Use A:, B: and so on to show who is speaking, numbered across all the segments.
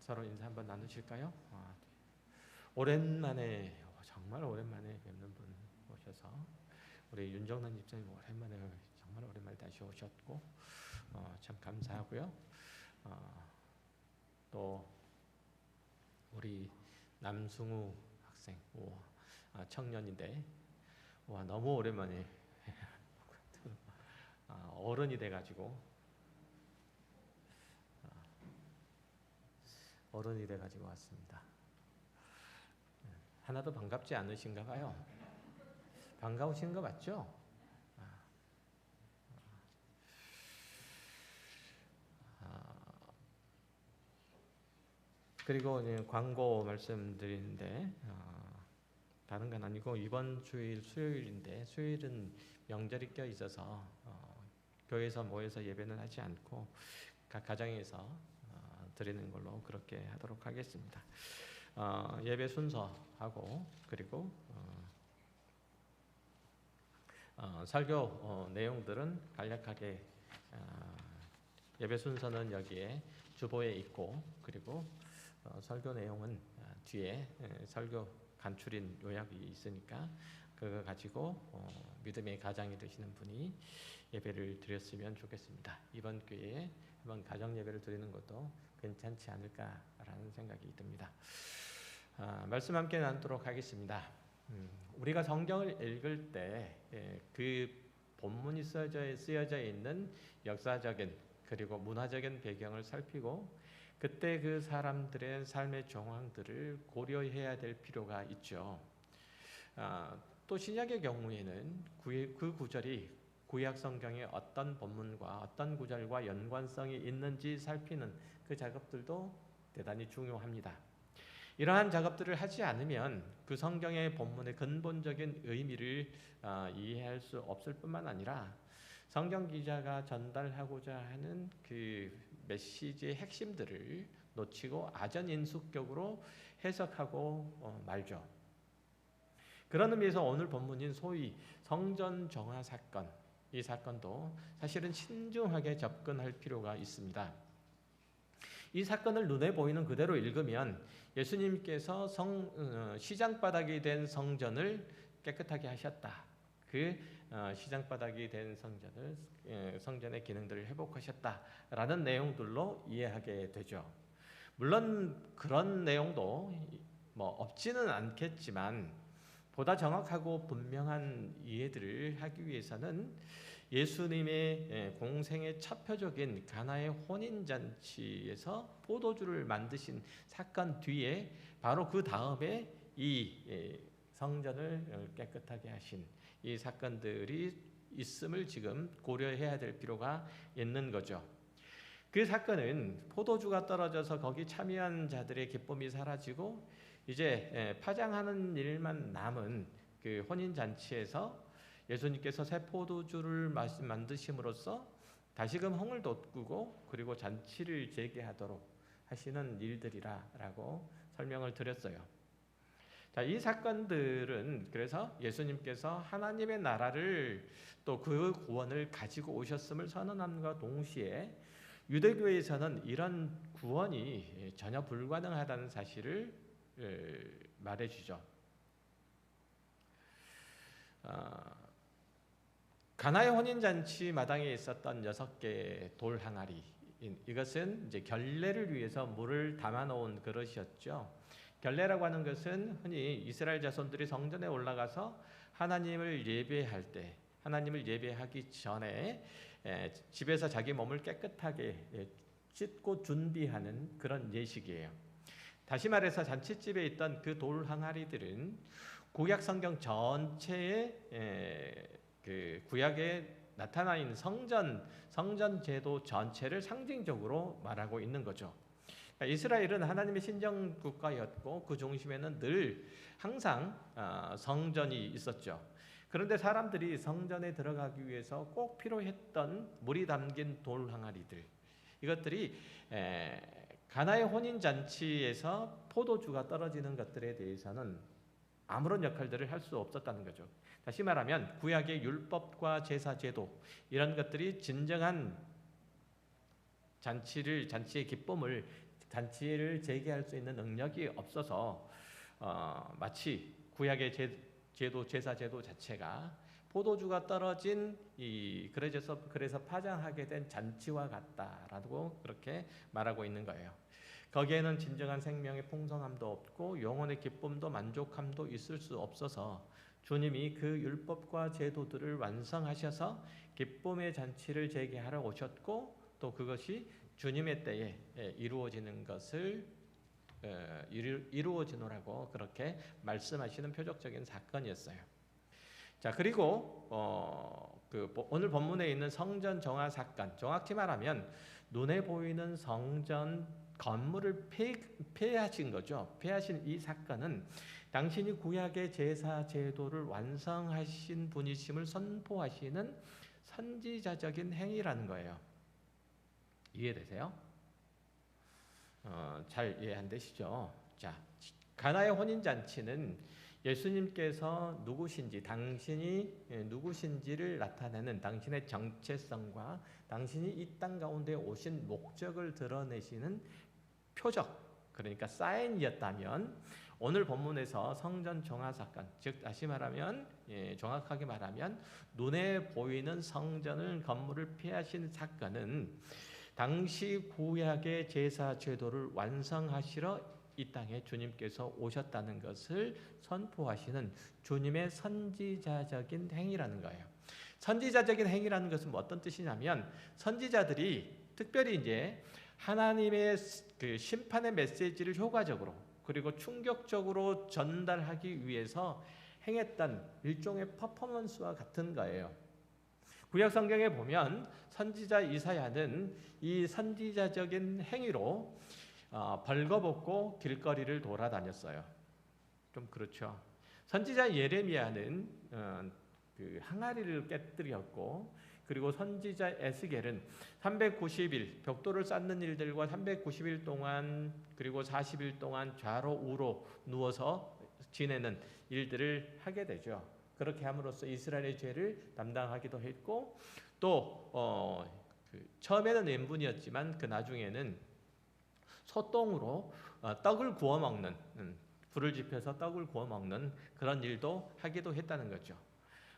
A: 서로 인사 한번 나누실까요? 오랜만에 정말 오랜만에 뵙는 분 오셔서 우리 윤정란 집사님 오랜만에 정말 오랜만에 다시 오셨고 참 감사하고요. 또 우리 남승우 학생 청년인데 너무 오랜만에 어른이 돼가지고 왔습니다. 하나도 반갑지 않으신가 봐요. 반가우신 거 맞죠? 그리고 이제 광고 말씀드리는데 다른 건 아니고 이번 주일 수요일인데 수요일은 명절이 껴 있어서 교회에서 모여서 예배는 하지 않고 각 가정에서 드리는 걸로 그렇게 하도록 하겠습니다. 예배 순서하고 그리고 설교 내용들은 간략하게 예배 순서는 여기에 주보에 있고 그리고 설교 내용은 뒤에 설교 간추린 요약이 있으니까 그거 가지고 믿음의 가장이 되시는 분이 예배를 드렸으면 좋겠습니다. 이번 기회에 한번 가정 예배를 드리는 것도 괜찮지 않을까라는 생각이 듭니다. 말씀 함께 나누도록 하겠습니다. 우리가 성경을 읽을 때 그 본문이 쓰여져 있는 역사적인 그리고 문화적인 배경을 살피고 그때 그 사람들의 삶의 정황들을 고려해야 될 필요가 있죠. 또 신약의 경우에는 그 구절이 구약 성경의 어떤 본문과 어떤 구절과 연관성이 있는지 살피는 그 작업들도 대단히 중요합니다. 이러한 작업들을 하지 않으면 그 성경의 본문의 근본적인 의미를 이해할 수 없을 뿐만 아니라 성경 기자가 전달하고자 하는 그 메시지의 핵심들을 놓치고 아전인수격으로 해석하고 말죠. 그런 의미에서 오늘 본문인 소위 성전 정화 사건, 이 사건도 사실은 신중하게 접근할 필요가 있습니다. 이 사건을 눈에 보이는 그대로 읽으면 예수님께서 시장바닥이 된 성전을 깨끗하게 하셨다. 그 시장바닥이 된 성전의 기능들을 회복하셨다라는 내용들로 이해하게 되죠. 물론 그런 내용도 없지는 않겠지만 보다 정확하고 분명한 이해들을 하기 위해서는 예수님의 공생의 첫 표적인 가나의 혼인잔치에서 포도주를 만드신 사건 뒤에 바로 그 다음에 이 성전을 깨끗하게 하신 이 사건들이 있음을 지금 고려해야 될 필요가 있는 거죠. 그 사건은 포도주가 떨어져서 거기 참여한 자들의 기쁨이 사라지고 이제 파장하는 일만 남은 그 혼인잔치에서 예수님께서 새 포도주를 만드심으로써 다시금 흥을 돋구고 그리고 잔치를 재개하도록 하시는 일들이라고 설명을 드렸어요. 자, 이 사건들은 그래서 예수님께서 하나님의 나라를 또 그 구원을 가지고 오셨음을 선언함과 동시에 유대교에서는 이런 구원이 전혀 불가능하다는 사실을 말해주죠. 가나의 혼인잔치 마당에 있었던 6개의 돌 항아리, 이것은 이제 결례를 위해서 물을 담아놓은 그릇이었죠. 결례라고 하는 것은 흔히 이스라엘 자손들이 성전에 올라가서 하나님을 예배할 때, 하나님을 예배하기 전에 집에서 자기 몸을 깨끗하게 씻고 준비하는 그런 예식이에요. 다시 말해서 잔치집에 있던 그 돌 항아리들은 구약 성경 전체의 그 구약에 나타나 있는 성전 제도 전체를 상징적으로 말하고 있는 거죠. 이스라엘은 하나님의 신정 국가였고 그 중심에는 늘 항상 성전이 있었죠. 그런데 사람들이 성전에 들어가기 위해서 꼭 필요했던 물이 담긴 돌 항아리들, 이것들이 가나의 혼인 잔치에서 포도주가 떨어지는 것들에 대해서는 아무런 역할들을 할 수 없었다는 거죠. 다시 말하면 구약의 율법과 제사 제도 이런 것들이 진정한 잔치의 기쁨을 잔치를 재개할 수 있는 능력이 없어서 마치 구약의 제도 제사 제도 자체가 포도주가 떨어진 그래서 파장하게 된 잔치와 같다라고 그렇게 말하고 있는 거예요. 거기에는 진정한 생명의 풍성함도 없고 영혼의 기쁨도 만족함도 있을 수 없어서 주님이 그 율법과 제도들을 완성하셔서 기쁨의 잔치를 재개하러 오셨고 또 그것이 주님의 때에 이루어지는 것을 이루어지노라고 그렇게 말씀하시는 표적적인 사건이었어요. 자, 그리고 오늘 본문에 있는 성전 정화 사건, 정확히 말하면 눈에 보이는 성전 건물을 폐하신 거죠. 폐하신 이 사건은 당신이 구약의 제사 제도를 완성하신 분이심을 선포하시는 선지자적인 행위라는 거예요. 이해되세요? 잘 이해 안 되시죠? 자, 가나의 혼인잔치는 예수님께서 누구신지, 당신이 누구신지를 나타내는 당신의 정체성과 당신이 이 땅 가운데 오신 목적을 드러내시는 표적, 그러니까 사인이었다면 오늘 본문에서 성전 정화 사건, 즉 다시 말하면 정확하게 말하면 눈에 보이는 성전을 건물을 폐하신 사건은 당시 구약의 제사 제도를 완성하시러 이 땅에 주님께서 오셨다는 것을 선포하시는 주님의 선지자적인 행위라는 거예요. 선지자적인 행위라는 것은 어떤 뜻이냐면 선지자들이 특별히 이제 하나님의 그 심판의 메시지를 효과적으로 그리고 충격적으로 전달하기 위해서 행했던 일종의 퍼포먼스와 같은 거예요. 구약 성경에 보면 선지자 이사야는 이 선지자적인 행위로 벌거벗고 길거리를 돌아다녔어요. 좀 그렇죠. 선지자 예레미야는 그 항아리를 깨뜨렸고 그리고 선지자 에스겔은 390일 벽돌을 쌓는 일들과 390일 동안 그리고 40일 동안 좌로 우로 누워서 지내는 일들을 하게 되죠. 그렇게 함으로써 이스라엘의 죄를 담당하기도 했고 또 처음에는 왼분이었지만 그 나중에는 소똥으로 떡을 구워 먹는 불을 지펴서 떡을 구워 먹는 그런 일도 하기도 했다는 거죠.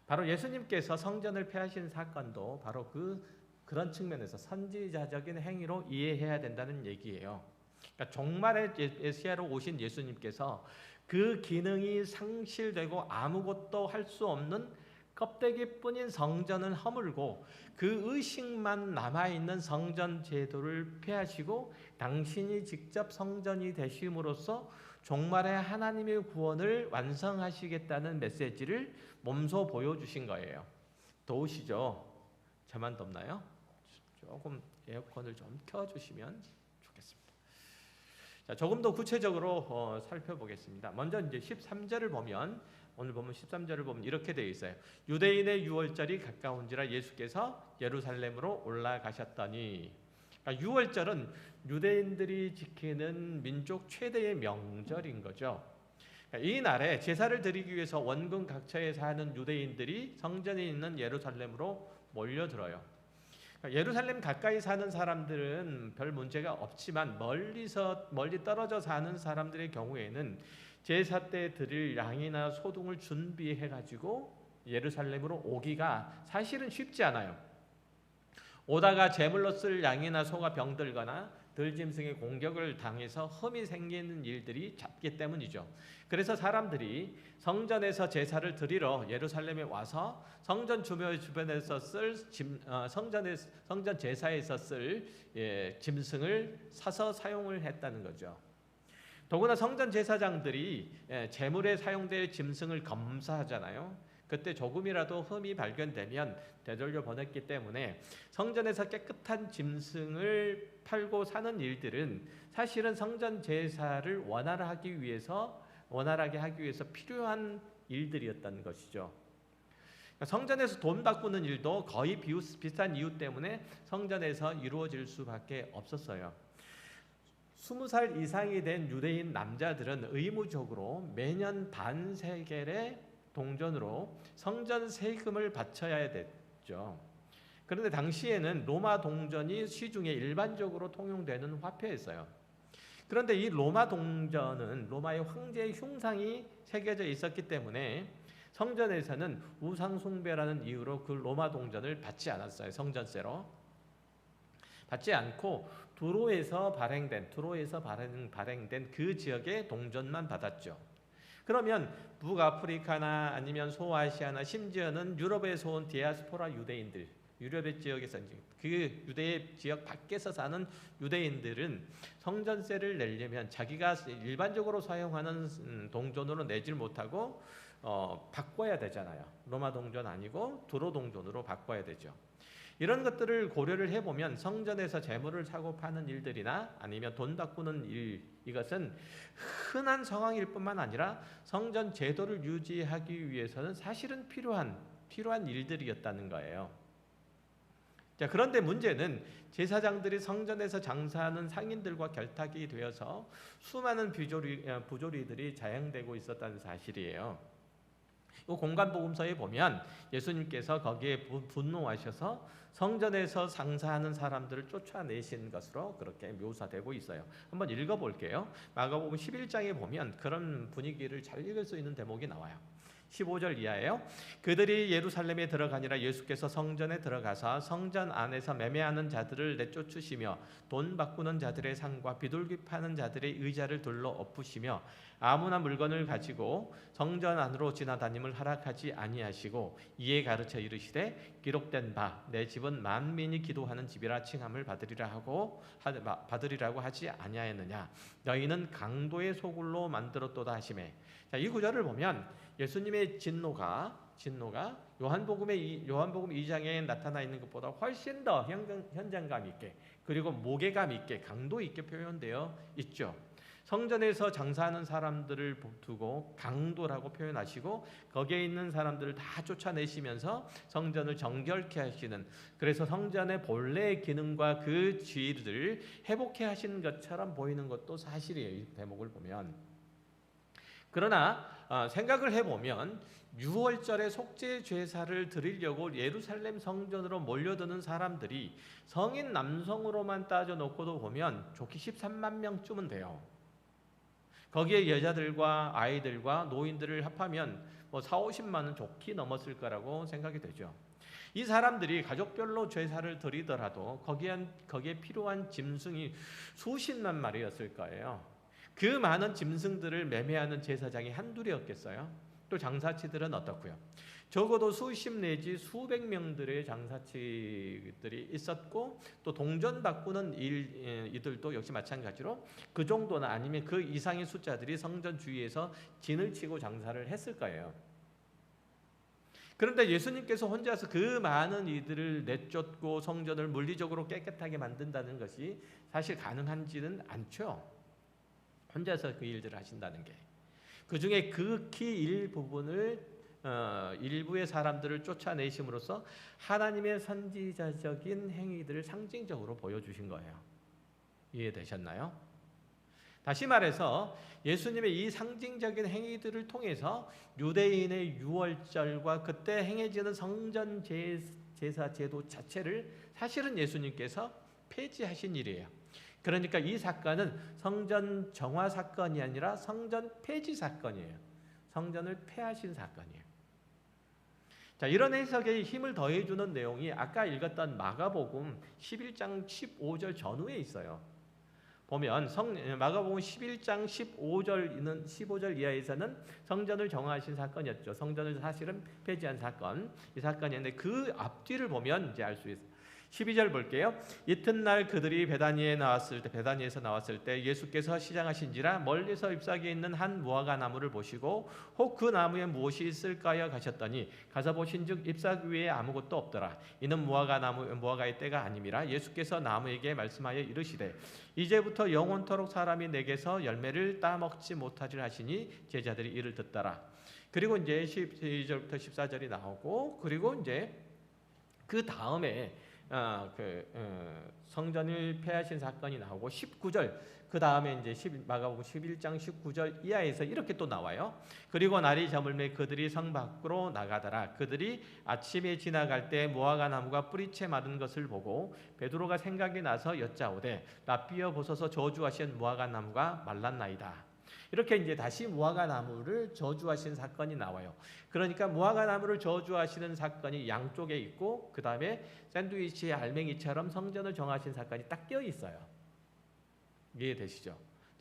A: 바로 예수님께서 성전을 폐하신 사건도 바로 그런 측면에서 선지자적인 행위로 이해해야 된다는 얘기예요. 그러니까 종말의 메시아로 오신 예수님께서 그 기능이 상실되고 아무것도 할 수 없는 껍데기뿐인 성전은 허물고 그 의식만 남아있는 성전 제도를 폐하시고 당신이 직접 성전이 되심으로써 종말의 하나님의 구원을 완성하시겠다는 메시지를 몸소 보여주신 거예요. 더우시죠? 저만 덥나요? 조금 에어컨을 좀 켜주시면 좋겠습니다. 자, 조금 더 구체적으로 살펴보겠습니다. 먼저 이제 13절을 보면 오늘 보면 13절을 보면 이렇게 되어 있어요. 유대인의 유월절이 가까운지라 예수께서 예루살렘으로 올라가셨더니 그러니까 유월절은 유대인들이 지키는 민족 최대의 명절인 거죠. 이 날에 제사를 드리기 위해서 원근 각처에 사는 유대인들이 성전에 있는 예루살렘으로 몰려들어요. 예루살렘 가까이 사는 사람들은 별 문제가 없지만 멀리 떨어져 사는 사람들의 경우에는 제사 때 드릴 양이나 소등을 준비해 가지고 예루살렘으로 오기가 사실은 쉽지 않아요. 오다가 제물로 쓸 양이나 소가 병들거나 들짐승의 공격을 당해서 흠이 생기는 일들이 잦기 때문이죠. 그래서 사람들이 성전에서 제사를 드리러 예루살렘에 와서 성전 주변에서 쓸 성전 제사에서 쓸 짐승을 사서 사용을 했다는 거죠. 더구나 성전 제사장들이 제물에 사용될 짐승을 검사하잖아요. 그때 조금이라도 흠이 발견되면 되돌려 보냈기 때문에 성전에서 깨끗한 짐승을 팔고 사는 일들은 사실은 성전 제사를 원활하게 하기 위해서 필요한 일들이었다는 것이죠. 성전에서 돈 바꾸는 일도 거의 비슷한 이유 때문에 성전에서 이루어질 수밖에 없었어요. 20살 이상이 된 유대인 남자들은 의무적으로 매년 반세겔의 동전으로 성전 세금을 바쳐야 됐죠. 그런데 당시에는 로마 동전이 시중에 일반적으로 통용되는 화폐였어요. 그런데 이 로마 동전은 로마의 황제의 흉상이 새겨져 있었기 때문에 성전에서는 우상 숭배라는 이유로 그 로마 동전을 받지 않았어요. 성전세로 받지 않고 두로에서 발행된 그 지역의 동전만 받았죠. 그러면 북아프리카나 아니면 소아시아나 심지어는 유럽에서 온 디아스포라 유대인들, 유럽의 지역에서 그 유대 지역 밖에서 사는 유대인들은 성전세를 내려면 자기가 일반적으로 사용하는 동전으로 내질 못하고 바꿔야 되잖아요. 로마 동전 아니고 두로 동전으로 바꿔야 되죠. 이런 것들을 고려를 해보면 성전에서 재물을 사고 파는 일들이나 아니면 돈 바꾸는 일, 이것은 흔한 상황일 뿐만 아니라 성전 제도를 유지하기 위해서는 사실은 필요한 일들이었다는 거예요. 자, 그런데 문제는 제사장들이 성전에서 장사하는 상인들과 결탁이 되어서 수많은 부조리들이 자행되고 있었다는 사실이에요. 이 공관복음서에 보면 예수님께서 거기에 분노하셔서 성전에서 장사하는 사람들을 쫓아내신 것으로 그렇게 묘사되고 있어요. 한번 읽어볼게요. 마가복음 11장에 보면 그런 분위기를 잘 읽을 수 있는 대목이 나와요. 15절 이하예요. 그들이 예루살렘에 들어가니라 예수께서 성전에 들어가서 성전 안에서 매매하는 자들을 내쫓으시며 돈 바꾸는 자들의 상과 비둘기 파는 자들의 의자를 둘러 엎으시며 아무나 물건을 가지고 성전 안으로 지나다님을 허락하지 아니하시고 이에 가르쳐 이르시되 기록된 바 내 집은 만민이 기도하는 집이라 칭함을 받으리라고 하지 아니하였느냐. 너희는 강도의 소굴로 만들었도다 하시매. 자, 이 구절을 보면 예수님의 진노가 요한복음 2장에 나타나 있는 것보다 훨씬 더 현장감 있게 그리고 모계감 있게 강도 있게 표현되어 있죠. 성전에서 장사하는 사람들을 두고 강도라고 표현하시고 거기에 있는 사람들을 다 쫓아내시면서 성전을 정결케 하시는, 그래서 성전의 본래의 기능과 그 지위를 회복해 하시는 것처럼 보이는 것도 사실이에요. 이 대목을 보면. 그러나 생각을 해보면 6월절에 속죄 제사를 드리려고 예루살렘 성전으로 몰려드는 사람들이 성인 남성으로만 따져놓고도 보면 좋게 13만 명쯤은 돼요. 거기에 여자들과 아이들과 노인들을 합하면 40~50만은 좋게 넘었을 거라고 생각이 되죠. 이 사람들이 가족별로 제사를 드리더라도 거기에 필요한 짐승이 수십만 마리였을 거예요. 그 많은 짐승들을 매매하는 제사장이 한둘이었겠어요? 또 장사치들은 어떻고요? 적어도 수십 내지 수백 명들의 장사치들이 있었고 또 동전 바꾸는 이들도 역시 마찬가지로 그 정도나 아니면 그 이상의 숫자들이 성전 주위에서 진을 치고 장사를 했을 거예요. 그런데 예수님께서 혼자서 그 많은 이들을 내쫓고 성전을 물리적으로 깨끗하게 만든다는 것이 사실 가능한지는 않죠. 혼자서 그 일들을 하신다는 게. 그 중에 극히 일부의 사람들을 쫓아내심으로써 하나님의 선지자적인 행위들을 상징적으로 보여주신 거예요. 이해되셨나요? 다시 말해서 예수님의 이 상징적인 행위들을 통해서 유대인의 유월절과 그때 행해지는 성전 제사 제도 자체를 사실은 예수님께서 폐지하신 일이에요. 그러니까 이 사건은 성전 정화 사건이 아니라 성전 폐지 사건이에요. 성전을 폐하신 사건이에요. 자, 이런 해석에 힘을 더해주는 내용이 아까 읽었던 마가복음 11장 15절 전후에 있어요. 보면 마가복음 11장 15절 이하에서는 성전을 정화하신 사건이었죠. 성전을 사실은 폐지한 사건, 이 사건이었는데 그 앞뒤를 보면 이제 알 수 있어요. 12절 볼게요. 이튿날 그들이 베다니에서 나왔을 때 예수께서 시장하신지라 멀리서 잎사귀에 있는 한 무화과 나무를 보시고 혹 그 나무에 무엇이 있을까요 가셨더니 가서 보신즉 잎사귀 위에 아무것도 없더라. 이는 무화과의 때가 아님이라. 예수께서 나무에게 말씀하여 이르시되 이제부터 영원토록 사람이 내게서 열매를 따먹지 못하리라 하시니 제자들이 이를 듣더라. 그리고 이제 12절부터 14절이 나오고 그리고 이제 그 다음에 성전을 폐하신 사건이 나오고 19절 그 다음에 이제 마가복음 11장 19절 이하에서 이렇게 또 나와요. 그리고 날이 저물매 그들이 성 밖으로 나가더라. 그들이 아침에 지나갈 때 무화과 나무가 뿌리채 마른 것을 보고 베드로가 생각이 나서 여짜오되 랍비여 보소서 저주하신 무화과 나무가 말랐나이다. 이렇게 이제 다시 무화과 나무를 저주하신 사건이 나와요. 그러니까 무화과 나무를 저주하시는 사건이 양쪽에 있고 그 다음에 샌드위치 알맹이처럼 성전을 정하신 사건이 딱 끼어 있어요. 이해되시죠?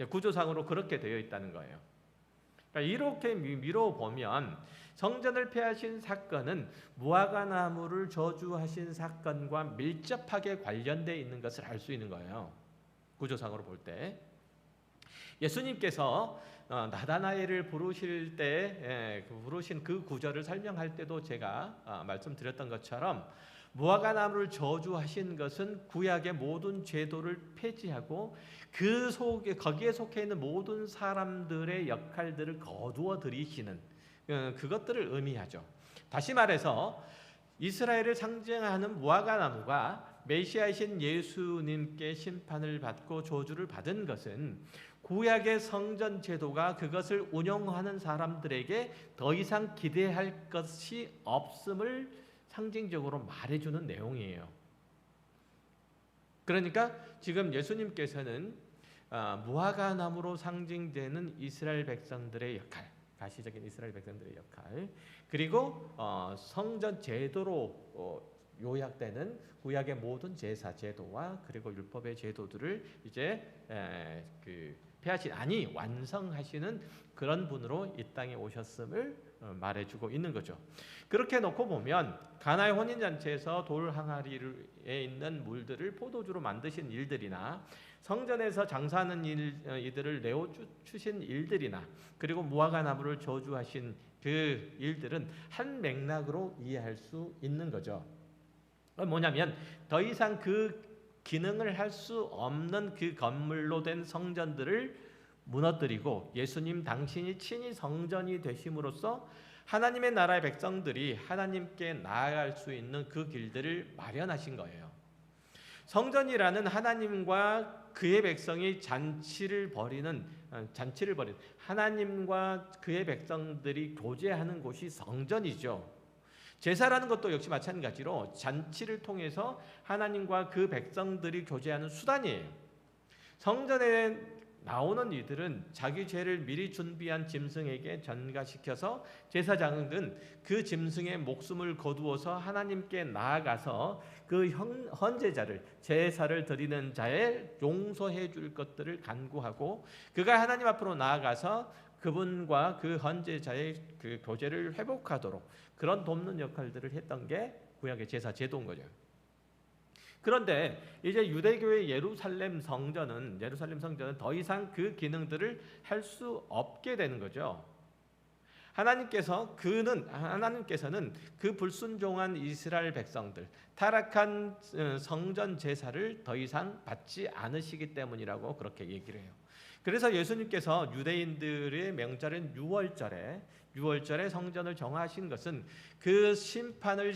A: 구조상으로 그렇게 되어 있다는 거예요. 그러니까 이렇게 미뤄 보면 성전을 폐하신 사건은 무화과 나무를 저주하신 사건과 밀접하게 관련되어 있는 것을 알 수 있는 거예요. 구조상으로 볼 때. 예수님께서 나다나엘을 부르실 때 부르신 그 구절을 설명할 때도 제가 말씀드렸던 것처럼 무화과 나무를 저주하신 것은 구약의 모든 제도를 폐지하고 그 속에 거기에 속해 있는 모든 사람들의 역할들을 거두어 들이시는 그것들을 의미하죠. 다시 말해서 이스라엘을 상징하는 무화과 나무가 메시아이신 예수님께 심판을 받고 저주를 받은 것은 구약의 성전 제도가 그것을 운영하는 사람들에게 더 이상 기대할 것이 없음을 상징적으로 말해주는 내용이에요. 그러니까 지금 예수님께서는 무화과 나무로 상징되는 이스라엘 백성들의 역할, 가시적인 이스라엘 백성들의 역할, 그리고 성전 제도로 요약되는 구약의 모든 제사 제도와 그리고 율법의 제도들을 이제 폐하신 아니 완성하시는 그런 분으로 이 땅에 오셨음을 말해주고 있는 거죠. 그렇게 놓고 보면 가나의 혼인잔치에서 돌 항아리에 있는 물들을 포도주로 만드신 일들이나 성전에서 장사하는 이들을 내어주신 일들이나 그리고 무화과 나무를 저주하신 그 일들은 한 맥락으로 이해할 수 있는 거죠. 뭐냐면 더 이상 그 기능을 할 수 없는 그 건물로 된 성전들을 무너뜨리고 예수님 당신이 친히 성전이 되심으로써 하나님의 나라의 백성들이 하나님께 나아갈 수 있는 그 길들을 마련하신 거예요. 성전이라는 하나님과 그의 백성이 잔치를 벌이는 하나님과 그의 백성들이 교제하는 곳이 성전이죠. 제사라는 것도 역시 마찬가지로 잔치를 통해서 하나님과 그 백성들이 교제하는 수단이에요. 성전에 나오는 이들은 자기 죄를 미리 준비한 짐승에게 전가시켜서 제사장은 그 짐승의 목숨을 거두어서 하나님께 나아가서 그 헌제자를 제사를 드리는 자에 용서해 줄 것들을 간구하고 그가 하나님 앞으로 나아가서 그분과 그 헌제자의 그 교제를 회복하도록 그런 돕는 역할들을 했던 게 구약의 제사 제도인 거죠. 그런데 이제 유대교의 예루살렘 성전은 더 이상 그 기능들을 할 수 없게 되는 거죠. 하나님께서는 그 불순종한 이스라엘 백성들, 타락한 성전 제사를 더 이상 받지 않으시기 때문이라고 그렇게 얘기를 해요. 그래서 예수님께서 유대인들의 명절인 6월절에 성전을 정하신 것은 그 성전을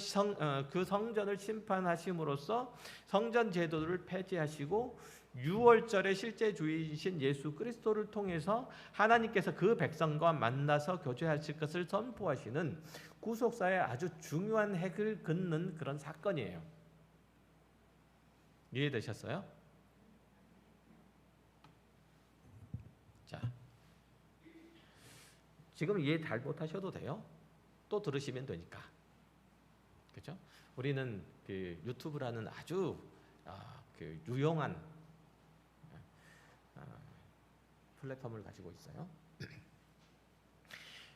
A: 심판하심으로써 성전 제도를 폐지하시고 6월절의 실제 주이신 예수 그리스도를 통해서 하나님께서 그 백성과 만나서 교제하실 것을 선포하시는 구속사의 아주 중요한 핵을 긋는 그런 사건이에요. 이해되셨어요? 자, 지금 이해 잘 못하셔도 돼요. 또 들으시면 되니까. 그렇죠? 우리는 그 유튜브라는 아주 그 유용한 플랫폼을 가지고 있어요.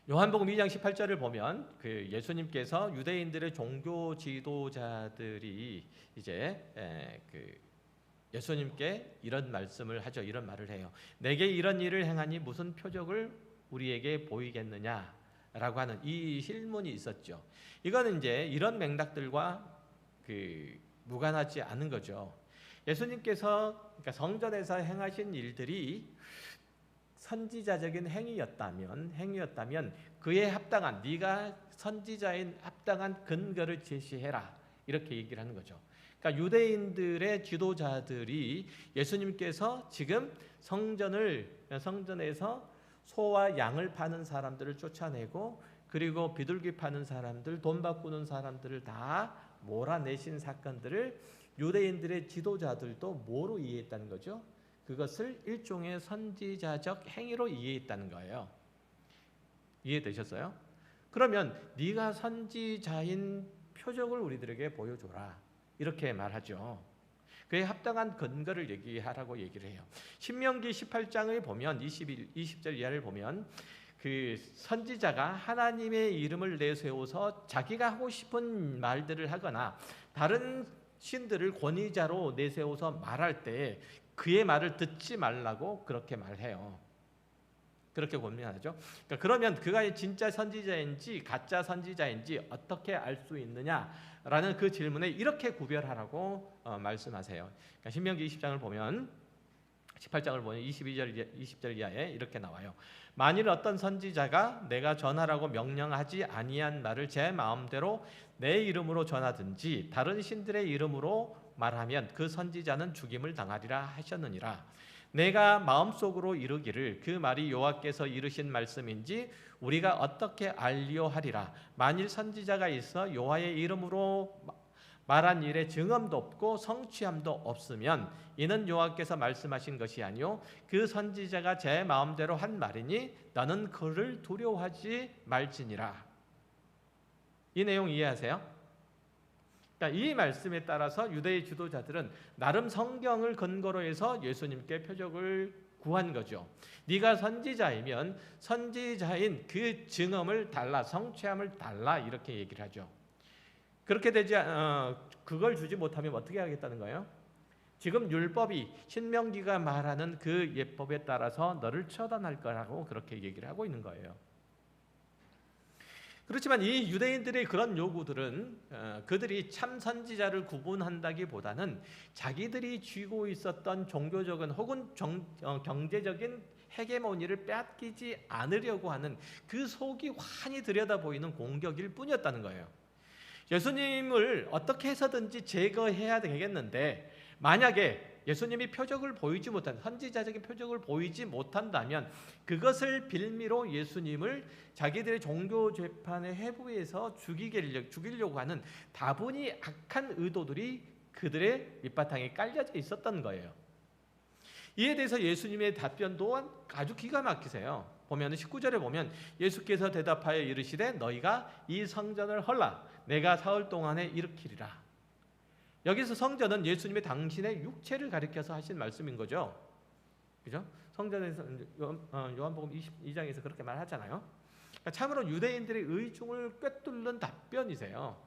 A: 요한복음 2장 18절을 보면 그 예수님께서 유대인들의 종교 지도자들이 이제 그 예수님께 이런 말씀을 하죠. 이런 말을 해요. 내게 이런 일을 행하니 무슨 표적을 우리에게 보이겠느냐라고 하는 이 질문이 있었죠. 이거는 이제 이런 맥락들과 그 무관하지 않은 거죠. 예수님께서 그러니까 성전에서 행하신 일들이 선지자적인 행위였다면 그에 합당한 네가 선지자인 합당한 근거를 제시해라 이렇게 얘기를 하는 거죠. 그러니까 유대인들의 지도자들이 예수님께서 지금 성전에서 소와 양을 파는 사람들을 쫓아내고 그리고 비둘기 파는 사람들, 돈 바꾸는 사람들을 다 몰아내신 사건들을 유대인들의 지도자들도 뭐로 이해했다는 거죠? 그것을 일종의 선지자적 행위로 이해했다는 거예요. 이해되셨어요? 그러면 네가 선지자인 표적을 우리들에게 보여줘라, 이렇게 말하죠. 그에 합당한 근거를 얘기하라고 얘기를 해요. 신명기 18장에 보면 20절 이하를 보면 그 선지자가 하나님의 이름을 내세워서 자기가 하고 싶은 말들을 하거나 다른 신들을 권위자로 내세워서 말할 때 그의 말을 듣지 말라고 그렇게 말해요. 그렇게 권면하죠. 그러니까 그러면 그가 진짜 선지자인지 가짜 선지자인지 어떻게 알 수 있느냐라는 그 질문에 이렇게 구별하라고 말씀하세요. 그러니까 신명기 18장을 보면 20절 이하에 이렇게 나와요. 만일 어떤 선지자가 내가 전하라고 명령하지 아니한 말을 제 마음대로 내 이름으로 전하든지 다른 신들의 이름으로 말하면 그 선지자는 죽임을 당하리라 하셨느니라. 내가 마음속으로 이르기를 그 말이 여호와께서 이르신 말씀인지 우리가 어떻게 알리오 하리라. 만일 선지자가 있어 여호와의 이름으로 말한 일에 증언도 없고 성취함도 없으면 이는 여호와께서 말씀하신 것이 아니요 그 선지자가 제 마음대로 한 말이니 나는 그를 두려워하지 말지니라. 이 내용 이해하세요? 그러니까 이 말씀에 따라서 유대의 지도자들은 나름 성경을 근거로 해서 예수님께 표적을 구한 거죠. 네가 선지자이면 선지자인 그 증언을 달라, 성취함을 달라, 이렇게 얘기를 하죠. 그렇게 그걸 주지 못하면 어떻게 하겠다는 거예요? 지금 율법이 신명기가 말하는 그 예법에 따라서 너를 처단할 거라고 그렇게 얘기를 하고 있는 거예요. 그렇지만 이 유대인들의 그런 요구들은 그들이 참 선지자를 구분한다기보다는 자기들이 쥐고 있었던 종교적인 혹은 경제적인 헤게모니를 빼앗기지 않으려고 하는 그 속이 환히 들여다보이는 공격일 뿐이었다는 거예요. 예수님을 어떻게 해서든지 제거해야 되겠는데 만약에 예수님이 표적을 보이지 못한 선지자적인 표적을 보이지 못한다면 그것을 빌미로 예수님을 자기들의 종교 재판의 회부에서 죽이려고 하는 다분히 악한 의도들이 그들의 밑바탕에 깔려져 있었던 거예요. 이에 대해서 예수님의 답변 또한 아주 기가 막히세요. 보면 19절에 보면 예수께서 대답하여 이르시되 너희가 이 성전을 헐라 내가 사흘 동안에 일으키리라. 여기서 성전은 예수님의 당신의 육체를 가리켜서 하신 말씀인 거죠. 그죠? 성전에서 요한복음 22장에서 그렇게 말하잖아요. 그러니까 참으로 유대인들의 의중을 꿰뚫는 답변이세요.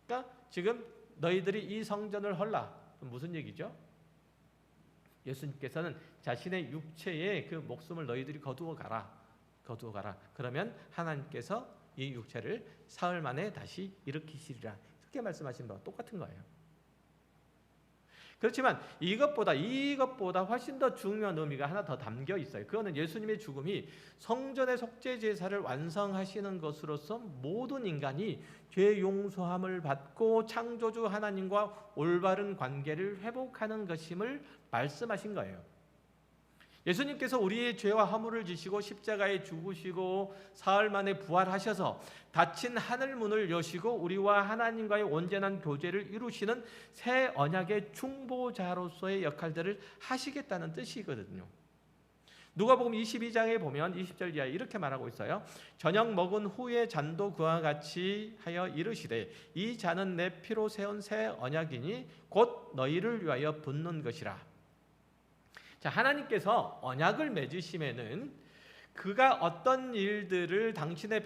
A: 그러니까 지금 너희들이 이 성전을 헐라. 무슨 얘기죠? 예수님께서는 자신의 육체의 그 목숨을 너희들이 거두어 가라. 그러면 하나님께서 이 육체를 사흘 만에 다시 일으키시리라. 이렇게 말씀하신 바와 똑같은 거예요. 그렇지만 이것보다 훨씬 더 중요한 의미가 하나 더 담겨 있어요. 그거는 예수님의 죽음이 성전의 속죄 제사를 완성하시는 것으로서 모든 인간이 죄 용서함을 받고 창조주 하나님과 올바른 관계를 회복하는 것임을 말씀하신 거예요. 예수님께서 우리의 죄와 허물을 지시고 십자가에 죽으시고 사흘 만에 부활하셔서 닫힌 하늘 문을 여시고 우리와 하나님과의 온전한 교제를 이루시는 새 언약의 중보자로서의 역할들을 하시겠다는 뜻이거든요. 누가복음 22장에 보면 20절 이하에 이렇게 말하고 있어요. 저녁 먹은 후에 잔도 그와 같이 하여 이르시되 이 잔은 내 피로 세운 새 언약이니 곧 너희를 위하여 붓는 것이라. 자, 하나님께서 언약을 맺으시면은 그가 어떤 이들을 당신의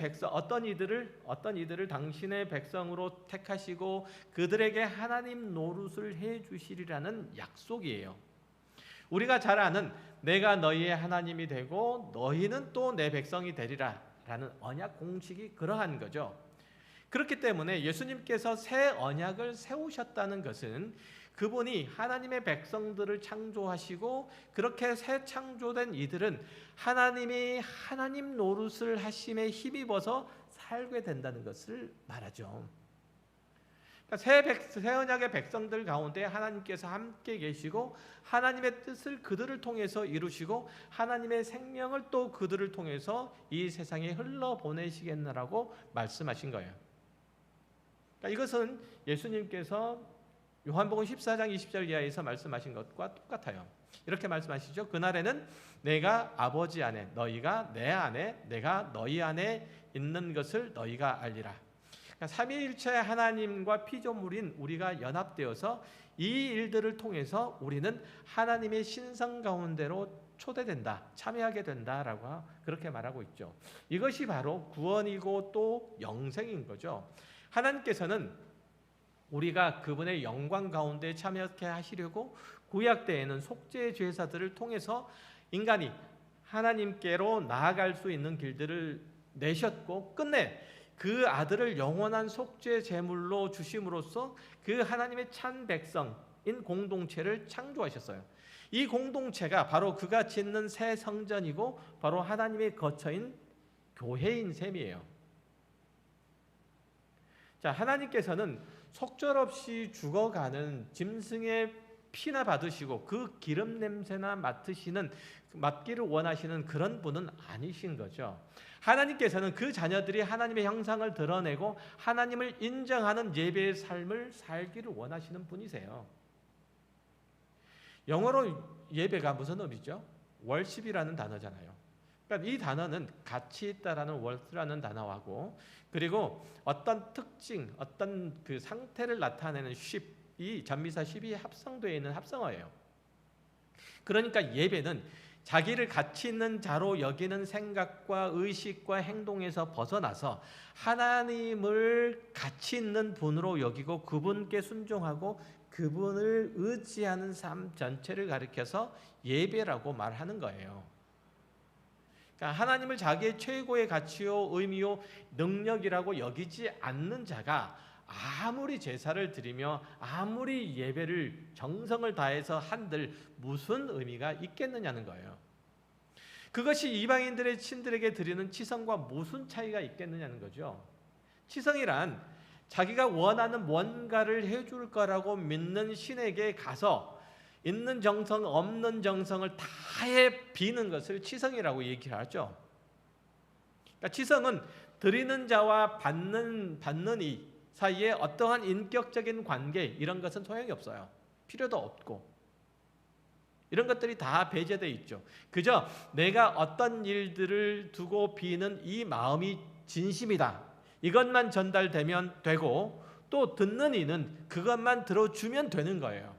A: 백성으로 택하시고 그들에게 하나님 노릇을 해 주시리라는 약속이에요. 우리가 잘 아는 내가 너희의 하나님이 되고 너희는 또 내 백성이 되리라라는 언약 공식이 그러한 거죠. 그렇기 때문에 예수님께서 새 언약을 세우셨다는 것은 그분이 하나님의 백성들을 창조하시고 그렇게 새 창조된 이들은 하나님이 하나님 노릇을 하심에 힘입어서 살게 된다는 것을 말하죠. 그러니까 새 언약의 백성들 가운데 하나님께서 함께 계시고 하나님의 뜻을 그들을 통해서 이루시고 하나님의 생명을 또 그들을 통해서 이 세상에 흘러보내시겠느라고 말씀하신 거예요. 그러니까 이것은 예수님께서 요한복음 14장 20절 이하에서 말씀하신 것과 똑같아요. 이렇게 말씀하시죠. 그날에는 내가 아버지 안에, 너희가 내 안에, 내가 너희 안에 있는 것을 너희가 알리라. 그러니까 삼위일체 하나님과 피조물인 우리가 연합되어서 이 일들을 통해서 우리는 하나님의 신성 가운데로 초대된다, 참여하게 된다라고 그렇게 말하고 있죠. 이것이 바로 구원이고 또 영생인 거죠. 하나님께서는 우리가 그분의 영광 가운데 참여하게 하시려고 구약 때에는 속죄 제사들을 통해서 인간이 하나님께로 나아갈 수 있는 길들을 내셨고 끝내 그 아들을 영원한 속죄 제물로 주심으로써 그 하나님의 참 백성인 공동체를 창조하셨어요. 이 공동체가 바로 그가 짓는 새 성전이고 바로 하나님의 거처인 교회인 셈이에요. 자, 하나님께서는 속절없이 죽어가는 짐승의 피나 받으시고 그 기름 냄새나 맡기를 원하시는 그런 분은 아니신 거죠. 하나님께서는 그 자녀들이 하나님의 형상을 드러내고 하나님을 인정하는 예배의 삶을 살기를 원하시는 분이세요. 영어로 예배가 무슨 의미죠? 월십이라는 단어잖아요. 그러니까 이 단어는 가치 있다라는 worth라는 단어하고 그리고 어떤 특징, 어떤 그 상태를 나타내는 이 전미사 ship이 합성되어 있는 합성어예요. 그러니까 예배는 자기를 가치 있는 자로 여기는 생각과 의식과 행동에서 벗어나서 하나님을 가치 있는 분으로 여기고 그분께 순종하고 그분을 의지하는 삶 전체를 가리켜서 예배라고 말하는 거예요. 그러니까 하나님을 자기의 최고의 가치요, 의미요, 능력이라고 여기지 않는 자가 아무리 제사를 드리며 아무리 예배를 정성을 다해서 한들 무슨 의미가 있겠느냐는 거예요. 그것이 이방인들의 신들에게 드리는 치성과 무슨 차이가 있겠느냐는 거죠. 치성이란 자기가 원하는 뭔가를 해줄 거라고 믿는 신에게 가서 있는 정성 없는 정성을 다해 비는 것을 치성이라고 얘기를 하죠. 그러니까 치성은 드리는 자와 받는 이 사이에 어떠한 인격적인 관계 이런 것은 소용이 없어요. 필요도 없고 이런 것들이 다 배제되어 있죠. 그저 내가 어떤 일들을 두고 비는 이 마음이 진심이다. 이것만 전달되면 되고 또 듣는 이는 그것만 들어주면 되는 거예요.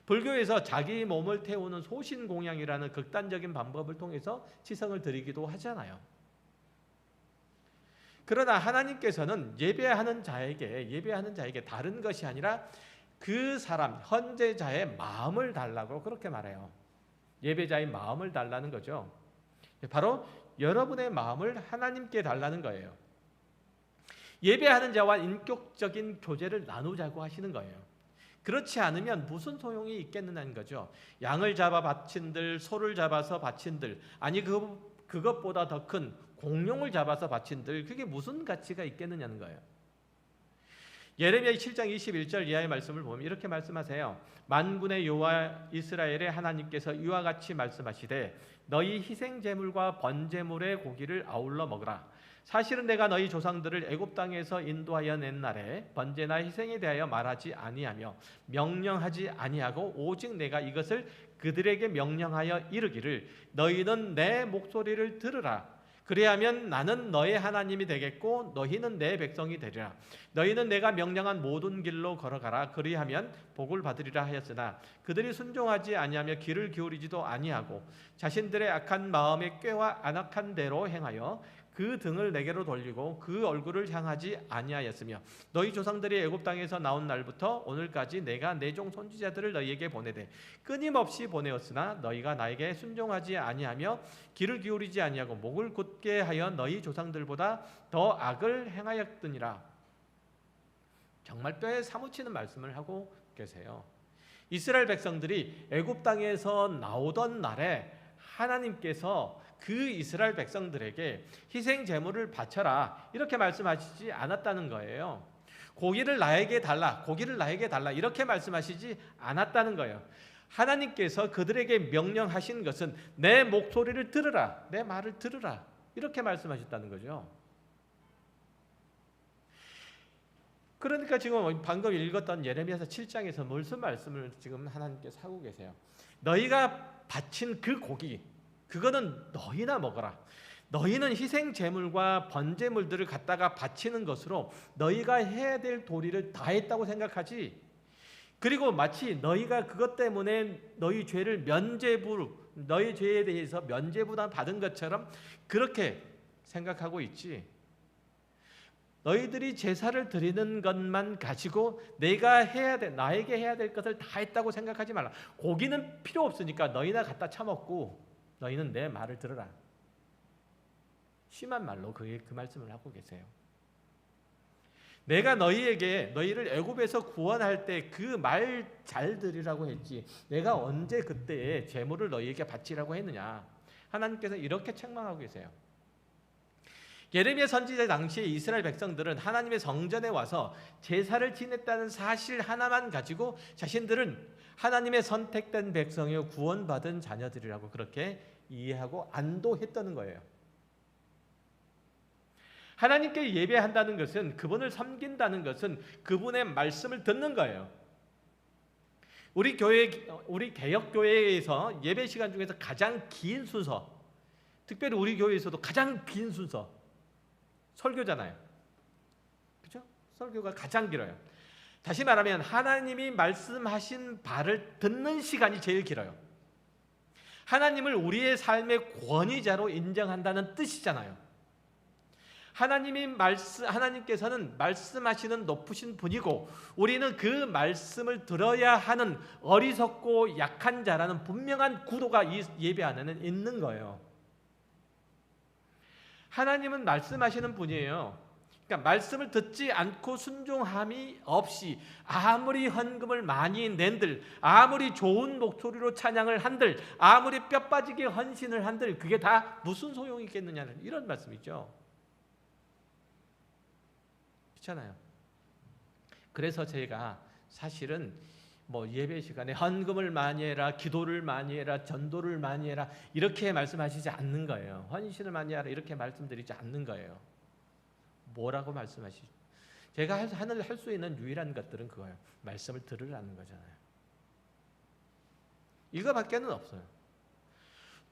A: 불교에서 자기 몸을 태우는 소신공양이라는 극단적인 방법을 통해서 치성을 드리기도 하잖아요. 그러나 하나님께서는 예배하는 자에게 다른 것이 아니라 그 사람 헌제자의 마음을 달라고 그렇게 말해요. 예배자의 마음을 달라는 거죠. 바로 여러분의 마음을 하나님께 달라는 거예요. 예배하는 자와 인격적인 교제를 나누자고 하시는 거예요. 그렇지 않으면 무슨 소용이 있겠느냐는 거죠. 양을 잡아 바친들, 소를 잡아서 바친들, 아니 그것보다 더 큰 공룡을 잡아서 바친들, 그게 무슨 가치가 있겠느냐는 거예요. 예레미야 7장 21절 이하의 말씀을 보면 이렇게 말씀하세요. 만군의 여호와 이스라엘의 하나님께서 이와 같이 말씀하시되 너희 희생 제물과 번제물의 고기를 아울러 먹으라. 사실은 내가 너희 조상들을 애굽 땅에서 인도하여 낸 날에 번제나 희생에 대하여 말하지 아니하며 명령하지 아니하고 오직 내가 이것을 그들에게 명령하여 이르기를 너희는 내 목소리를 들으라. 그리하면 나는 너의 하나님이 되겠고 너희는 내 백성이 되리라. 너희는 내가 명령한 모든 길로 걸어가라. 그리하면 복을 받으리라 하였으나 그들이 순종하지 아니하며 귀를 기울이지도 아니하고 자신들의 악한 마음의 꾀와 안악한 대로 행하여 그 등을 내게로 돌리고 그 얼굴을 향하지 아니하였으며 너희 조상들이 애굽 땅에서 나온 날부터 오늘까지 내가 내 종 선지자들을 너희에게 보내되 끊임없이 보내었으나 너희가 나에게 순종하지 아니하며 귀를 기울이지 아니하고 목을 굳게 하여 너희 조상들보다 더 악을 행하였더니라. 정말 뼈에 사무치는 말씀을 하고 계세요. 이스라엘 백성들이 애굽 땅에서 나오던 날에 하나님께서 그 이스라엘 백성들에게 희생 제물을 바쳐라 이렇게 말씀하시지 않았다는 거예요. 고기를 나에게 달라, 고기를 나에게 달라 이렇게 말씀하시지 않았다는 거예요. 하나님께서 그들에게 명령하신 것은 내 목소리를 들으라, 내 말을 들으라 이렇게 말씀하셨다는 거죠. 그러니까 지금 방금 읽었던 예레미야서 7장에서 무슨 말씀을 지금 하나님께서 하고 계세요? 너희가 바친 그 고기, 그거는 너희나 먹어라. 너희는 희생 제물과 번제물들을 갖다가 바치는 것으로 너희가 해야 될 도리를 다 했다고 생각하지. 그리고 마치 너희가 그것 때문에 너희 죄를 너희 죄에 대해서 면죄부담 받은 것처럼 그렇게 생각하고 있지. 너희들이 제사를 드리는 것만 가지고 나에게 해야 될 것을 다 했다고 생각하지 말라. 고기는 필요 없으니까 너희나 갖다 처먹고 너희는 내 말을 들으라. 심한 말로 그 말씀을 하고 계세요. 내가 너희를 애굽에서 구원할 때 그 말 잘 들으라고 했지. 내가 언제 그때에 제물을 너희에게 바치라고 했느냐. 하나님께서 이렇게 책망하고 계세요. 예레미야 선지자 당시에 이스라엘 백성들은 하나님의 성전에 와서 제사를 지냈다는 사실 하나만 가지고 자신들은 하나님의 선택된 백성이요 구원받은 자녀들이라고 그렇게 이해하고 안도했다는 거예요. 하나님께 예배한다는 것은, 그분을 섬긴다는 것은 그분의 말씀을 듣는 거예요. 우리 개혁교회에서 예배 시간 중에서 가장 긴 순서, 특별히 우리 교회에서도 가장 긴 순서 설교잖아요. 그렇죠? 설교가 가장 길어요. 다시 말하면 하나님이 말씀하신 바를 듣는 시간이 제일 길어요. 하나님을 우리의 삶의 권위자로 인정한다는 뜻이잖아요. 하나님께서는 말씀하시는 높으신 분이고 우리는 그 말씀을 들어야 하는 어리석고 약한 자라는 분명한 구도가 이 예배 안에는 있는 거예요. 하나님은 말씀하시는 분이에요. 그러니까 말씀을 듣지 않고 순종함이 없이 아무리 헌금을 많이 낸들, 아무리 좋은 목소리로 찬양을 한들, 아무리 뼈 빠지게 헌신을 한들 그게 다 무슨 소용이 있겠느냐는 이런 말씀이죠. 그렇잖아요. 그래서 제가 사실은 예배 시간에 헌금을 많이 해라, 기도를 많이 해라, 전도를 많이 해라 이렇게 말씀하시지 않는 거예요. 헌신을 많이 하라 이렇게 말씀드리지 않는 거예요. 뭐라고 말씀하시죠? 제가 할 수 있는 유일한 것들은 그거예요. 말씀을 들으라는 거잖아요. 이거밖에는 없어요.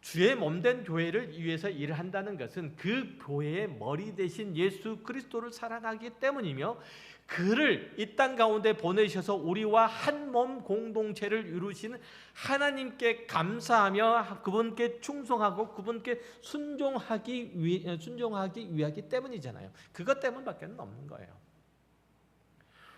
A: 주의 몸된 교회를 위해서 일을 한다는 것은 그 교회의 머리 대신 예수 그리스도를 사랑하기 때문이며 그를 이 땅 가운데 보내셔서 우리와 한 몸 공동체를 이루시는 하나님께 감사하며 그분께 충성하고 그분께 순종하기 위하기 때문이잖아요. 그것 때문밖에는 없는 거예요.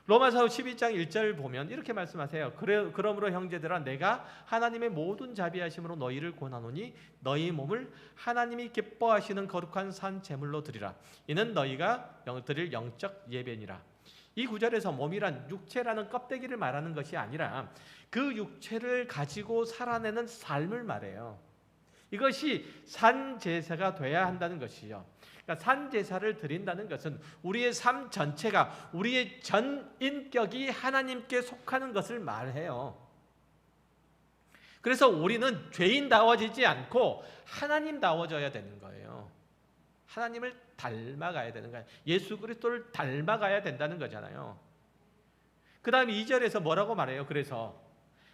A: 로마서 12장 1절 보면 이렇게 말씀하세요. 그러므로 형제들아 내가 하나님의 모든 자비하심으로 너희를 권하노니 너희 몸을 하나님이 기뻐하시는 거룩한 산 제물로 드리라. 이는 너희가 드릴 영적 예배니라. 이 구절에서 몸이란 육체라는 껍데기를 말하는 것이 아니라 그 육체를 가지고 살아내는 삶을 말해요. 이것이 산 제사가 돼야 한다는 것이죠. 그러니까 산 제사를 드린다는 것은 우리의 삶 전체가, 우리의 전 인격이 하나님께 속하는 것을 말해요. 그래서 우리는 죄인다워지지 않고 하나님다워져야 되는 거예요. 하나님을 닮아가야 되는 거예요. 예수 그리스도를 닮아가야 된다는 거잖아요. 그 다음 2절에서 뭐라고 말해요? 그래서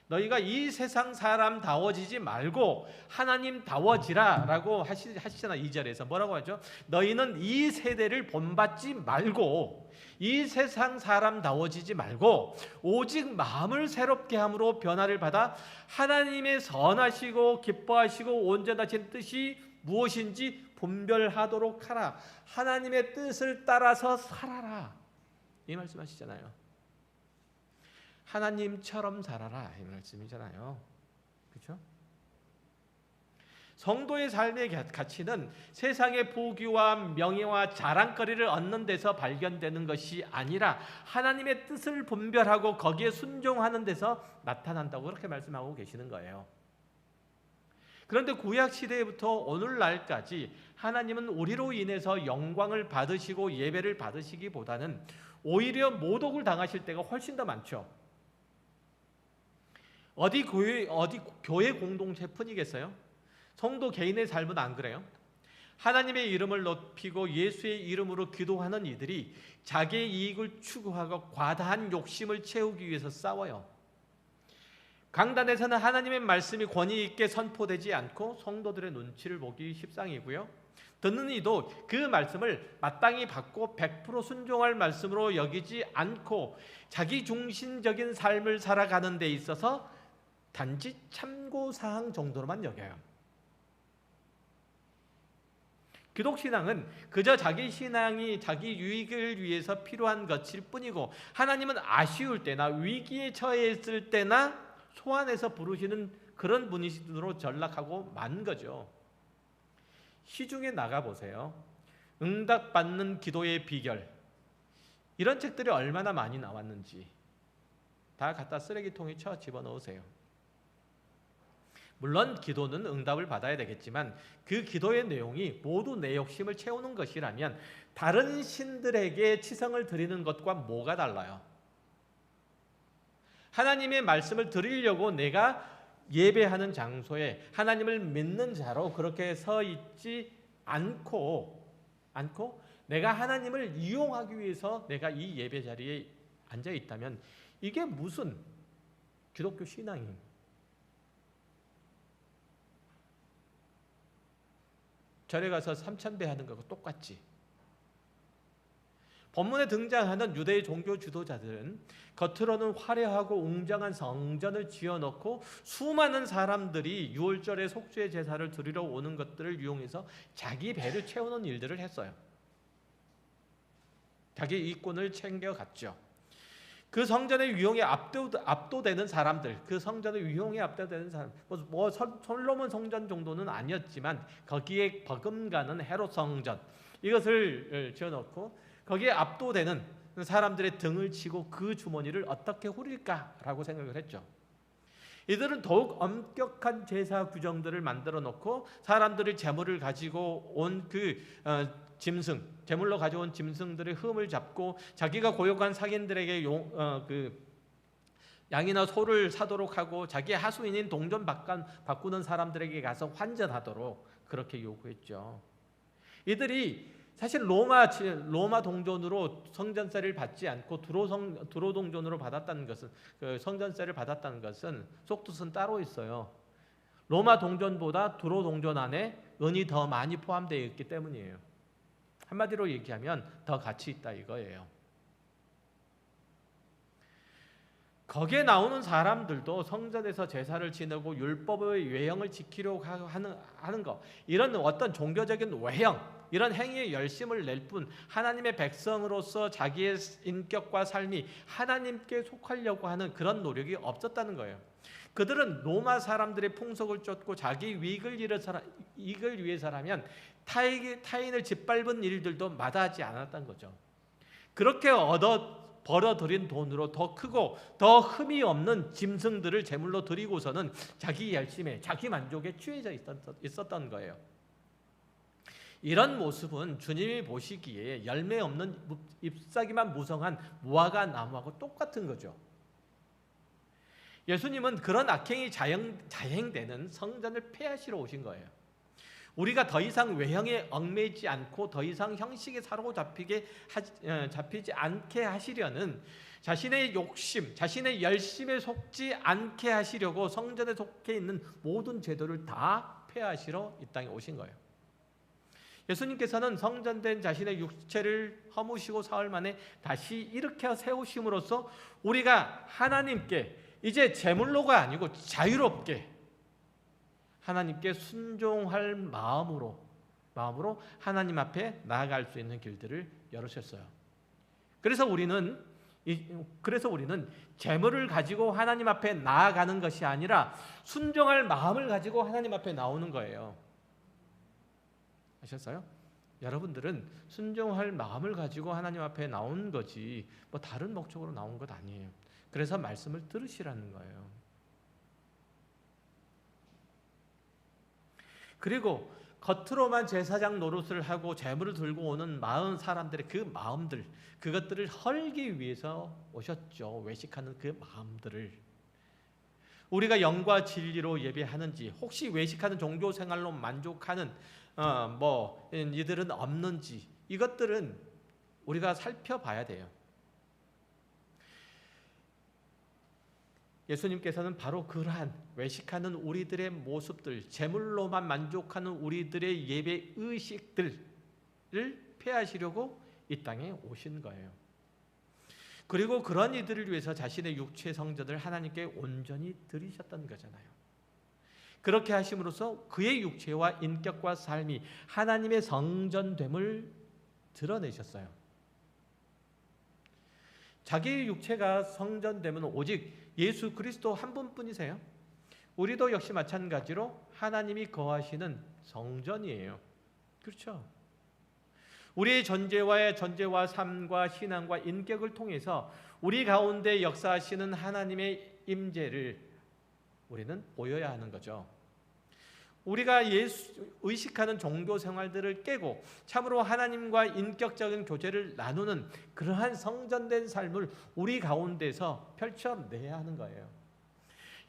A: 너희가 이 세상 사람다워지지 말고 하나님다워지라 라고 하시잖아요. 2절에서 뭐라고 하죠? 너희는 이 세대를 본받지 말고 이 세상 사람다워지지 말고 오직 마음을 새롭게 함으로 변화를 받아 하나님의 선하시고 기뻐하시고 온전하신 뜻이 무엇인지 분별하도록 하라. 하나님의 뜻을 따라서 살아라. 이 말씀하시잖아요. 하나님처럼 살아라 이 말씀이잖아요. 그렇죠? 성도의 삶의 가치는 세상의 부귀와 명예와 자랑거리를 얻는 데서 발견되는 것이 아니라 하나님의 뜻을 분별하고 거기에 순종하는 데서 나타난다고 그렇게 말씀하고 계시는 거예요. 그런데 구약 시대부터 오늘날까지 하나님은 우리로 인해서 영광을 받으시고 예배를 받으시기보다는 오히려 모독을 당하실 때가 훨씬 더 많죠. 어디 교회 공동체뿐이겠어요? 성도 개인의 삶은 안 그래요? 하나님의 이름을 높이고 예수의 이름으로 기도하는 이들이 자기의 이익을 추구하고 과다한 욕심을 채우기 위해서 싸워요. 강단에서는 하나님의 말씀이 권위 있게 선포되지 않고 성도들의 눈치를 보기 십상이고요. 듣는 이도 그 말씀을 마땅히 받고 100% 순종할 말씀으로 여기지 않고 자기 중심적인 삶을 살아가는 데 있어서 단지 참고사항 정도로만 여겨요. 기독신앙은 그저 자기 신앙이 자기 유익을 위해서 필요한 것일 뿐이고 하나님은 아쉬울 때나 위기에 처해 있을 때나 소환해서 부르시는 그런 분이시로 전락하고 만 거죠. 시중에 나가보세요. 응답받는 기도의 비결, 이런 책들이 얼마나 많이 나왔는지 다 갖다 쓰레기통에 쳐 집어넣으세요. 물론 기도는 응답을 받아야 되겠지만 그 기도의 내용이 모두 내 욕심을 채우는 것이라면 다른 신들에게 치성을 드리는 것과 뭐가 달라요? 하나님의 말씀을 드리려고 내가 예배하는 장소에 하나님을 믿는 자로 그렇게 서 있지 않고 내가 하나님을 이용하기 위해서 내가 이 예배 자리에 앉아 있다면 이게 무슨 기독교 신앙입니까? 절에 가서 삼천배 하는 거하고 똑같지. 본문에 등장하는 유대의 종교 지도자들은 겉으로는 화려하고 웅장한 성전을 지어놓고 수많은 사람들이 유월절에 속죄 제사를 드리러 오는 것들을 이용해서 자기 배를 채우는 일들을 했어요. 자기 이익권을 챙겨갔죠. 그 성전의 위용에 압도되는 사람들, 그 성전의 위용에 압도되는 사람, 솔로몬 성전 정도는 아니었지만 거기에 버금가는 헤롯 성전, 이것을 지어놓고 거기에 압도되는 사람들의 등을 치고 그 주머니를 어떻게 후릴까라고 생각을 했죠. 이들은 더욱 엄격한 제사 규정들을 만들어 놓고 사람들이 제물을 가지고 온 짐승, 제물로 가져온 짐승들의 흠을 잡고 자기가 고용한 상인들에게 양이나 소를 사도록 하고 자기의 하수인인 동전 바꾸는 사람들에게 가서 환전하도록 그렇게 요구했죠. 이들이 사실 로마 동전으로 성전세를 받지 않고 두로 동전으로 받았다는 것은, 성전세를 받았다는 것은 속뜻은 따로 있어요. 로마 동전보다 두로 동전 안에 은이 더 많이 포함되어 있기 때문이에요. 한마디로 얘기하면 더 가치 있다 이거예요. 거기에 나오는 사람들도 성전에서 제사를 지내고 율법의 외형을 지키려고 하는 것, 이런 어떤 종교적인 외형, 이런 행위에 열심을 낼 뿐 하나님의 백성으로서 자기의 인격과 삶이 하나님께 속하려고 하는 그런 노력이 없었다는 거예요. 그들은 로마 사람들의 풍속을 쫓고 자기 이익을 위해서라면 타인을 짓밟은 일들도 마다하지 않았다는 거죠. 그렇게 벌어들인 돈으로 더 크고 더 흠이 없는 짐승들을 제물로 드리고서는 자기 열심에 자기 만족에 취해져 있었던 거예요. 이런 모습은 주님이 보시기에 열매 없는 잎사귀만 무성한 무화과 나무하고 똑같은 거죠. 예수님은 그런 악행이 자행되는 성전을 폐하시러 오신 거예요. 우리가 더 이상 외형에 얽매이지 않고 더 이상 형식에 잡히지 않게 하시려는 자신의 욕심, 자신의 열심에 속지 않게 하시려고 성전에 속해 있는 모든 제도를 다 폐하시러 이 땅에 오신 거예요. 예수님께서는 성전된 자신의 육체를 허무시고 사흘 만에 다시 일으켜 세우심으로써 우리가 하나님께 이제 제물로가 아니고 자유롭게 하나님께 순종할 마음으로 하나님 앞에 나아갈 수 있는 길들을 열으셨어요. 그래서 우리는 제물을 가지고 하나님 앞에 나아가는 것이 아니라 순종할 마음을 가지고 하나님 앞에 나오는 거예요. 아셨어요? 여러분들은 순종할 마음을 가지고 하나님 앞에 나온 거지 뭐 다른 목적으로 나온 것 아니에요. 그래서 말씀을 들으시라는 거예요. 그리고 겉으로만 제사장 노릇을 하고 재물을 들고 오는 마음 사람들의 그 마음들, 그것들을 헐기 위해서 오셨죠. 외식하는 그 마음들을. 우리가 영과 진리로 예배하는지, 혹시 외식하는 종교 생활로 만족하는 이들은 없는지, 이것들은 우리가 살펴봐야 돼요. 예수님께서는 바로 그러한 외식하는 우리들의 모습들, 재물로만 만족하는 우리들의 예배 의식들을 폐하시려고 이 땅에 오신 거예요. 그리고 그런 이들을 위해서 자신의 육체 성전을 하나님께 온전히 드리셨던 거잖아요. 그렇게 하심으로써 그의 육체와 인격과 삶이 하나님의 성전됨을 드러내셨어요. 자기의 육체가 성전됨은 오직 예수 그리스도 한 분뿐이세요. 우리도 역시 마찬가지로 하나님이 거하시는 성전이에요. 그렇죠? 우리의 존재와 삶과 신앙과 인격을 통해서 우리 가운데 역사하시는 하나님의 임재를 우리는 보여야 하는 거죠. 우리가 의식하는 종교 생활들을 깨고 참으로 하나님과 인격적인 교제를 나누는 그러한 성전된 삶을 우리 가운데서 펼쳐내야 하는 거예요.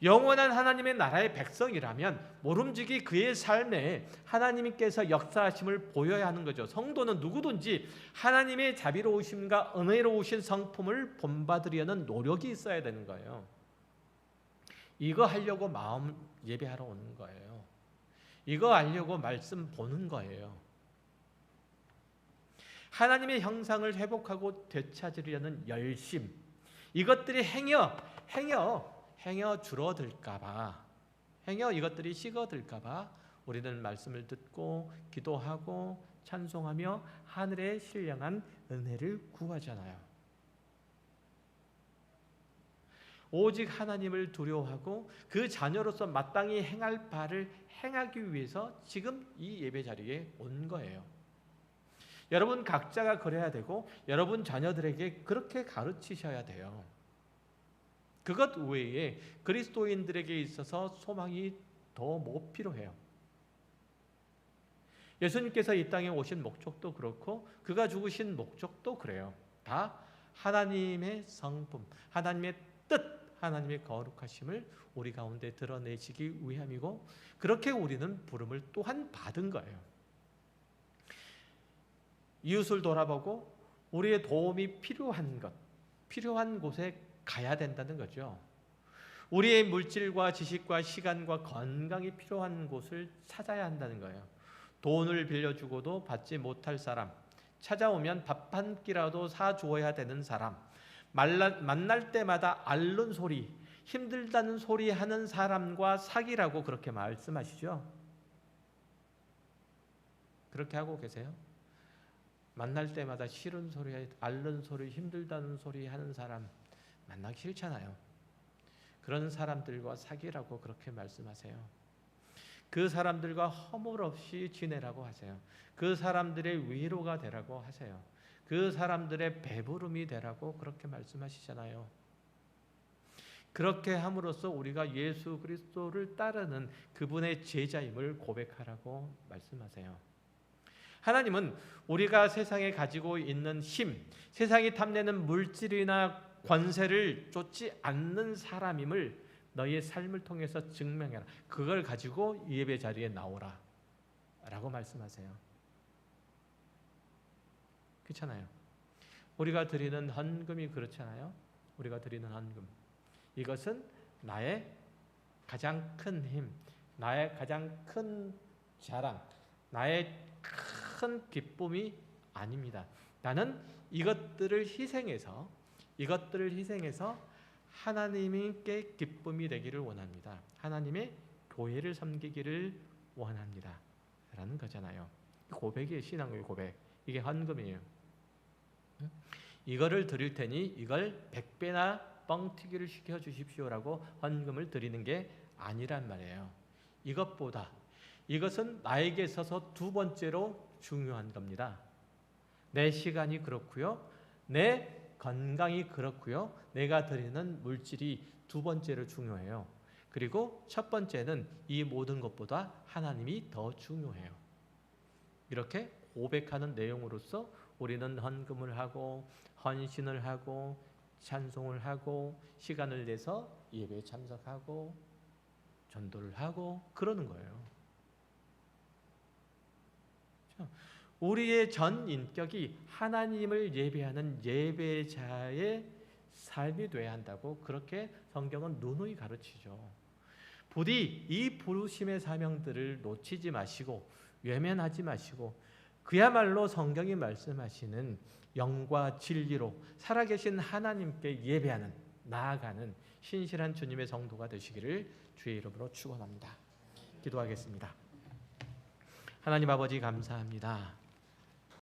A: 영원한 하나님의 나라의 백성이라면 모름지기 그의 삶에 하나님께서 역사하심을 보여야 하는 거죠. 성도는 누구든지 하나님의 자비로우심과 은혜로우신 성품을 본받으려는 노력이 있어야 되는 거예요. 이거 하려고 마음 예배하러 오는 거예요. 이거 알려고 말씀 보는 거예요. 하나님의 형상을 회복하고 되찾으려는 열심, 이것들이 행여 줄어들까봐, 이것들이 식어들까봐 우리는 말씀을 듣고 기도하고 찬송하며 하늘의 신령한 은혜를 구하잖아요. 오직 하나님을 두려워하고 그 자녀로서 마땅히 행할 바를 행하기 위해서 지금 이 예배 자리에 온 거예요. 여러분 각자가 그래야 되고 여러분 자녀들에게 그렇게 가르치셔야 돼요. 그것 외에 그리스도인들에게 있어서 소망이 더 못 필요해요. 예수님께서 이 땅에 오신 목적도 그렇고 그가 죽으신 목적도 그래요. 다 하나님의 성품, 하나님의 뜻, 하나님의 거룩하심을 우리 가운데 드러내시기 위함이고 그렇게 우리는 부름을 또한 받은 거예요. 이웃을 돌아보고 우리의 도움이 필요한 곳에 가야 된다는 거죠. 우리의 물질과 지식과 시간과 건강이 필요한 곳을 찾아야 한다는 거예요. 돈을 빌려주고도 받지 못할 사람, 찾아오면 밥 한 끼라도 사주어야 되는 사람, 만날 때마다 앓는 소리, 힘들다는 소리 하는 사람과 사귀라고 그렇게 말씀하시죠. 그렇게 하고 계세요? 만날 때마다 싫은 소리, 앓는 소리, 힘들다는 소리 하는 사람 만나기 싫잖아요. 그런 사람들과 사귀라고 그렇게 말씀하세요. 그 사람들과 허물 없이 지내라고 하세요. 그 사람들의 위로가 되라고 하세요. 그 사람들의 배부름이 되라고 그렇게 말씀하시잖아요. 그렇게 함으로써 우리가 예수 그리스도를 따르는 그분의 제자임을 고백하라고 말씀하세요. 하나님은 우리가 세상에 가지고 있는 힘, 세상이 탐내는 물질이나 권세를 쫓지 않는 사람임을 너희의 삶을 통해서 증명해라. 그걸 가지고 예배 자리에 나오라 라고 말씀하세요. 그렇잖아요. 우리가 드리는 헌금이 그렇잖아요. 우리가 드리는 헌금, 이것은 나의 가장 큰 힘, 나의 가장 큰 자랑, 나의 큰 기쁨이 아닙니다. 나는 이것들을 희생해서 하나님께 기쁨이 되기를 원합니다. 하나님의 교회를 섬기기를 원합니다 라는 거잖아요. 고백이에요. 신앙의 고백. 이게 헌금이에요. 이거를 드릴 테니 이걸 100배나 뻥튀기를 시켜주십시오라고 헌금을 드리는 게 아니란 말이에요. 이것보다, 이것은 나에게 있어서 두 번째로 중요한 겁니다. 내 시간이 그렇고요, 내 건강이 그렇고요, 내가 드리는 물질이 두 번째로 중요해요. 그리고 첫 번째는 이 모든 것보다 하나님이 더 중요해요. 이렇게 고백하는 내용으로서 우리는 헌금을 하고 헌신을 하고 찬송을 하고 시간을 내서 예배에 참석하고 전도를 하고 그러는 거예요. 우리의 전 인격이 하나님을 예배하는 예배자의 삶이 돼야 한다고 그렇게 성경은 누누이 가르치죠. 부디 이 부르심의 사명들을 놓치지 마시고 외면하지 마시고 그야말로 성경이 말씀하시는 영과 진리로 살아계신 하나님께 예배하는 나아가는 신실한 주님의 성도가 되시기를 주의 이름으로 축원합니다. 기도하겠습니다. 하나님 아버지 감사합니다.